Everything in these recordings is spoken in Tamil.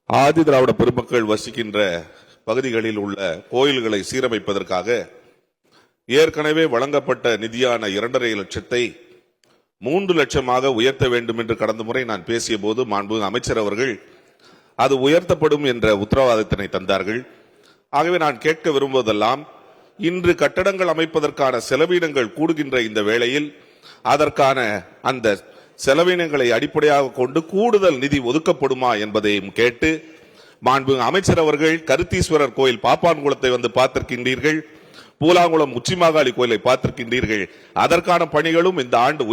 ஆதி திராவிட பெருமக்கள் வசிக்கின்ற பகுதிகளில் உள்ள கோயில்களை சீரமைப்பதற்காக ஏற்கனவே வழங்கப்பட்ட நிதியான 2.5 லட்சத்தை 3 லட்சமாக உயர்த்த வேண்டும் என்று கடந்த முறை நான் பேசிய போது மாண்புமிகு அமைச்சர் அவர்கள் அது உயர்த்தப்படும் என்ற உத்தரவாதத்தினை தந்தார்கள். ஆகவே நான் கேட்க விரும்புவதெல்லாம், இன்று கட்டடங்கள் அமைப்பதற்கான செலவினங்கள் கூடுகின்ற இந்த வேளையில் அதற்கான அந்த செலவினங்களை அடிப்படையாக கொண்டு கூடுதல் நிதி ஒதுக்கப்படுமா என்பதையும் கேட்டு, மாண்புமிகு அமைச்சர் அவர்கள் கருத்தீஸ்வரர் கோயில் பாப்பான்குளத்தை வந்து பார்த்திருக்கின்றீர்கள், பூலாங்குளம் உச்சிமாகாளி கோயிலை பார்த்திருக்கின்றீர்கள், அதற்கான பணிகளும் இந்த ஆண்டு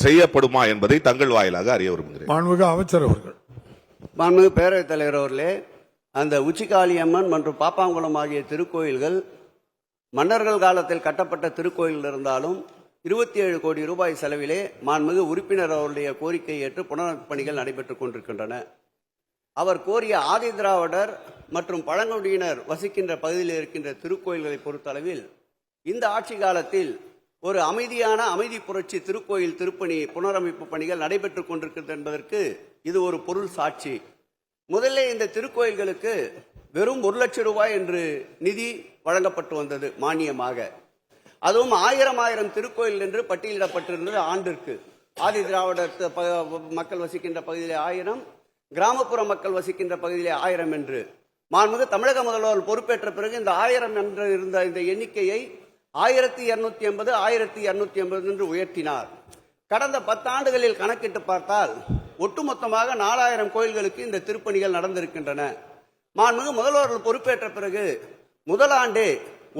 செய்யப்படுமா என்பதை தங்கள் வாயிலாக அறிய விரும்புகிறேன். மாண்புமிகு அமைச்சர் அவர்கள். மாண்புமிகு பேரவைத் தலைவர் அவர்களே, அந்த உச்சிகாளியம்மன் மற்றும் பாப்பாங்குளம் ஆகிய திருக்கோயில்கள் மன்னர்கள் காலத்தில் கட்டப்பட்ட திருக்கோயில் இருந்தாலும் 27 கோடி ரூபாய் செலவிலே மாண்புமிகு உறுப்பினர் அவருடைய கோரிக்கை ஏற்று புனரமைப்பு பணிகள் நடைபெற்றுக் கொண்டிருக்கின்றன. அவர் கோரிய ஆதி திராவிடர் மற்றும் பழங்குடியினர் வசிக்கின்ற பகுதியில் இருக்கின்ற திருக்கோயில்களை பொறுத்தளவில் இந்த ஆட்சி காலத்தில் ஒரு அமைதியான அமைதி புரட்சி திருக்கோயில் திருப்பணி புனரமைப்பு பணிகள் நடைபெற்றுக் கொண்டிருக்கிறது என்பதற்கு இது ஒரு பொருள் சாட்சி. முதல்ல இந்த திருக்கோயில்களுக்கு வெறும் 1 லட்சம் ரூபாய் என்று நிதி வழங்கப்பட்டு வந்தது மானியமாக. அதுவும் 1000 திருக்கோயில் என்று பட்டியலிடப்பட்டிருந்தது ஆண்டிற்கு. ஆதி திராவிடர் மக்கள் வசிக்கின்ற பகுதியிலே 1000, கிராமப்புற மக்கள் வசிக்கின்ற பகுதியிலே 1000 என்று மாண்புமிகு தமிழக முதல்வர் பொறுப்பேற்ற பிறகு இந்த 1000 என்று இருந்த இந்த எண்ணிக்கையை 1280, 1280 என்று உயர்த்தினார். கடந்த 10 ஆண்டுகளில் கணக்கிட்டு பார்த்தால் ஒட்டுமொத்தமாக 4000 கோயில்களுக்கு இந்த திருப்பணிகள் நடந்திருக்கின்றன. மாண்புமிகு முதல்வர்கள் பொறுப்பேற்ற பிறகு முதல் ஆண்டே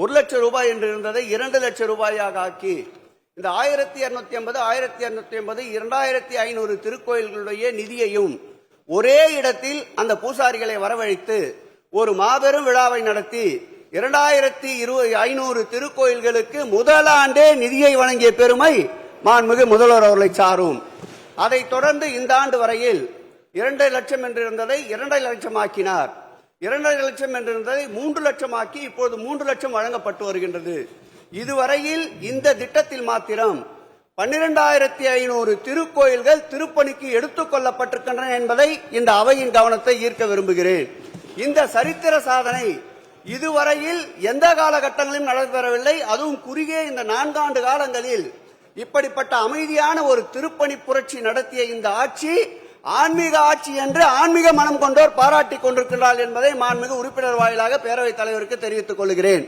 1 லட்சம் ரூபாய் என்று இருந்ததை 2 லட்சம் ரூபாயாக ஆக்கி இந்த 1280, 1280, 2500 திருக்கோயில்களுடைய நிதியையும் ஒரே இடத்தில் அந்த பூசாரிகளை வரவழைத்து ஒரு மாபெரும் விழாவை நடத்தி 2500 திருக்கோயில்களுக்கு முதல் ஆண்டே நிதியை வழங்கிய பெருமை மாண்புமிகு முதல்வர் அவர்களை சாரும். அதைத் தொடர்ந்து இந்த ஆண்டு வரையில் 2 லட்சம் என்று இருந்ததை 2.5 லட்சம் ஆக்கினார். 2.5 லட்சம் என்று இருந்ததை 3 லட்சம் ஆக்கி இப்போது 3 லட்சம் வழங்கப்பட்டு வருகின்றது. இதுவரையில் இந்த திட்டத்தில் மாத்திரம் 12500 திருக்கோயில்கள் திருப்பணிக்கு எடுத்துக் கொள்ளப்பட்டிருக்கின்றன என்பதை இந்த அவையின் கவனத்தை ஈர்க்க விரும்புகிறேன். இந்த சரித்திர சாதனை இதுவரையில் எந்த காலகட்டங்களிலும் நடைபெறவில்லை. அதுவும் குறுகிய இந்த 4 ஆண்டு காலங்களில் இப்படிப்பட்ட அமைதியான ஒரு திருப்பணி புரட்சி நடத்திய இந்த ஆட்சி ஆன்மீக ஆட்சி என்று ஆன்மீக மனம் கொண்டோர் பாராட்டிக் கொண்டிருக்கிறார்கள் என்பதை மாண்புமிகு உறுப்பினர் வாயிலாக பேரவைத் தலைவருக்கு தெரிவித்துக் கொள்கிறேன்.